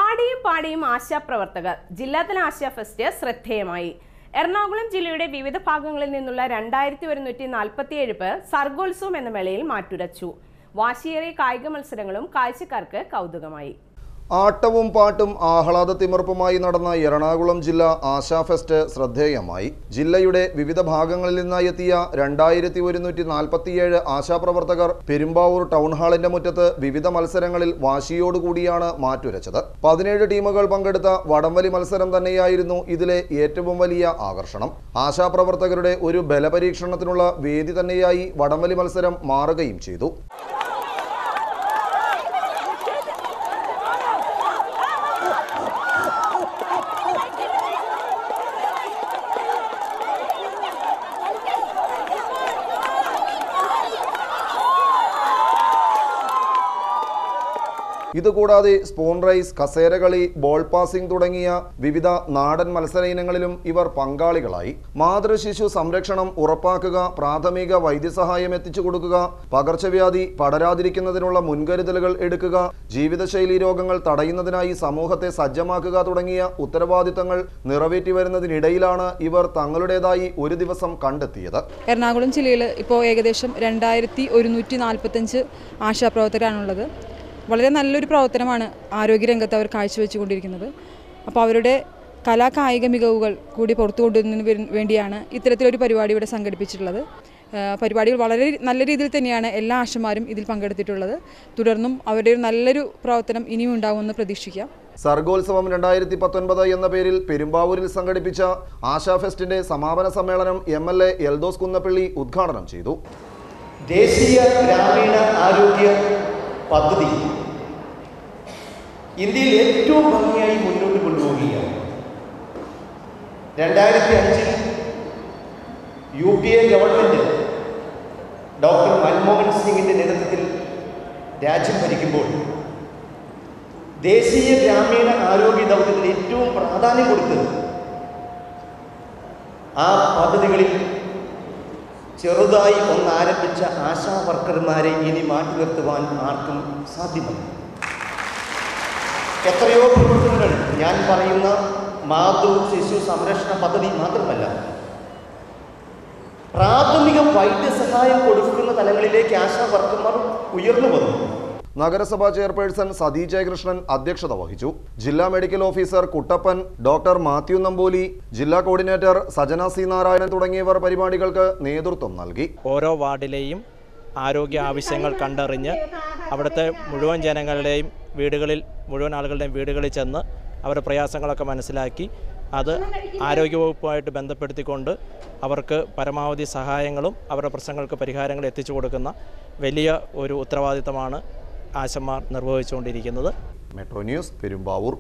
ആടിയും പാടിയും ആശാപ്രവർത്തകർ ജില്ലാതല ആശാ ഫെസ്റ്റ് ശ്രദ്ധേയമായി. എറണാകുളം ജില്ലയുടെ വിവിധ ഭാഗങ്ങളിൽ നിന്നുള്ള 2147 പേർ സർഗോത്സവം എന്ന മേളയിൽ മാറ്റുരച്ചു. വാശിയേറിയ കായിക മത്സരങ്ങളും കാഴ്ചക്കാർക്ക് കൗതുകമായി. ആട്ടവും പാട്ടും ആഹ്ലാദത്തിമിർപ്പുമായി നടന്ന എറണാകുളം ജില്ലാ ആശാ ഫെസ്റ്റ് ശ്രദ്ധേയമായി. ജില്ലയുടെ വിവിധ ഭാഗങ്ങളിൽ നിന്നായി എത്തിയ 2147 ആശാപ്രവർത്തകർ പെരുമ്പാവൂർ ടൗൺ ഹാളിന്റെ മുറ്റത്ത് വിവിധ മത്സരങ്ങളിൽ വാശിയോടുകൂടിയാണ് മാറ്റുരച്ചത്. 17 ടീമുകൾ പങ്കെടുത്ത വടംവലി മത്സരം തന്നെയായിരുന്നു ഇതിലെ ഏറ്റവും വലിയ ആകർഷണം. ആശാപ്രവർത്തകരുടെ ഒരു ബലപരീക്ഷണത്തിനുള്ള വേദി തന്നെയായി വടംവലി മത്സരം മാറുകയും ചെയ്തു. ഇതുകൂടാതെ സ്പൂൺ റൈസ്, കസേരകളി, ബോൾ പാസിംഗ് തുടങ്ങിയ വിവിധ നാടൻ മത്സര ഇനങ്ങളിലും ഇവർ പങ്കാളികളായി. മാതൃശിശു സംരക്ഷണം ഉറപ്പാക്കുക, പ്രാഥമിക വൈദ്യസഹായം എത്തിച്ചു കൊടുക്കുക, പകർച്ചവ്യാധി പടരാതിരിക്കുന്നതിനുള്ള മുൻകരുതലുകൾ എടുക്കുക, ജീവിതശൈലി രോഗങ്ങൾ തടയുന്നതിനായി സമൂഹത്തെ സജ്ജമാക്കുക തുടങ്ങിയ ഉത്തരവാദിത്തങ്ങൾ നിറവേറ്റി വരുന്നതിനിടയിലാണ് ഇവർ തങ്ങളുടേതായി ഒരു ദിവസം കണ്ടെത്തിയത്. എറണാകുളം ജില്ലയിൽ ഇപ്പോൾ ഏകദേശം 2145 ആശാപ്രവർത്തകരാണുള്ളത്. വളരെ നല്ലൊരു പ്രവർത്തനമാണ് ആരോഗ്യരംഗത്ത് അവർ കാഴ്ചവെച്ചുകൊണ്ടിരിക്കുന്നത്. അപ്പോൾ അവരുടെ കലാകായിക മികവുകൾ കൂടി പുറത്തു കൊണ്ടുവരുന്നതിന് വേണ്ടിയാണ് ഇത്തരത്തിലൊരു പരിപാടി ഇവിടെ സംഘടിപ്പിച്ചിട്ടുള്ളത്. പരിപാടികൾ വളരെ നല്ല രീതിയിൽ തന്നെയാണ് എല്ലാ ആശമാരും ഇതിൽ പങ്കെടുത്തിട്ടുള്ളത്. തുടർന്നും അവരുടെ ഒരു നല്ലൊരു പ്രവർത്തനം ഇനിയും ഉണ്ടാകുമെന്ന് പ്രതീക്ഷിക്കാം. സർഗോത്സവം 2019 എന്ന പേരിൽ പെരുമ്പാവൂരിൽ സംഘടിപ്പിച്ച ആശാ ഫെസ്റ്റിന്റെ സമാപന സമ്മേളനം MLA എൽദോസ് കുന്നപ്പള്ളി ഉദ്ഘാടനം ചെയ്തു. ദേശീയ ഗ്രാമീണ ആരോഗ്യ പദ്ധതി ഇന്ത്യയിൽ ഏറ്റവും ഭംഗിയായി മുന്നോട്ട് കൊണ്ടുപോവുകയാണ്. 2005 UPA ഗവൺമെൻറ് ഡോക്ടർ മൻമോഹൻ സിംഗിൻ്റെ നേതൃത്വത്തിൽ രാജ്യം ഭരിക്കുമ്പോൾ ദേശീയ ഗ്രാമീണ ആരോഗ്യ ദൗത്യത്തിന് ഏറ്റവും പ്രാധാന്യം കൊടുത്ത് ആ പദ്ധതികളിൽ ചെറുതായി ആരംഭിച്ച ആശാ വർക്കർമാരെ ഇനി മാറ്റി നിർത്തുവാൻ ആർക്കും സാധ്യമല്ല. എത്രയോ പ്രവർത്തനങ്ങൾ, ഞാൻ പറയുന്ന മാതൃ ശിശു സംരക്ഷണ പദ്ധതി മാത്രമല്ല, പ്രാഥമിക വൈദ്യസഹായം കൊടുക്കുന്ന തലങ്ങളിലേക്ക് ആശാ വർക്കർമാർ ഉയർന്നു വന്നു. നഗരസഭാ ചെയർപേഴ്സൺ സതി ജയകൃഷ്ണൻ അധ്യക്ഷത വഹിച്ചു. ജില്ലാ medical officer Kuttappan, doctor Mathew Nambuli, ജില്ലാ കോർഡിനേറ്റർ സജന സി നാരായണൻ തുടങ്ങിയവർ പരിപാടികൾക്ക് നേതൃത്വം നൽകി. ഓരോ വാർഡിലെയും ആരോഗ്യ ആവശ്യങ്ങൾ കണ്ടറിഞ്ഞ് അവിടുത്തെ മുഴുവൻ ജനങ്ങളുടെയും മുഴുവൻ ആളുകളുടെയും വീടുകളിൽ ചെന്ന് അവരുടെ പ്രയാസങ്ങളൊക്കെ മനസ്സിലാക്കി അത് ആരോഗ്യവകുപ്പുമായിട്ട് ബന്ധപ്പെടുത്തിക്കൊണ്ട് അവർക്ക് പരമാവധി സഹായങ്ങളും അവരുടെ പ്രശ്നങ്ങൾക്ക് പരിഹാരങ്ങൾ എത്തിച്ചു കൊടുക്കുന്ന വലിയ ഒരു ഉത്തരവാദിത്തമാണ് ആശമാർ നിർവഹിച്ചുകൊണ്ടിരിക്കുന്നത്. Metro news, Perumbavoor.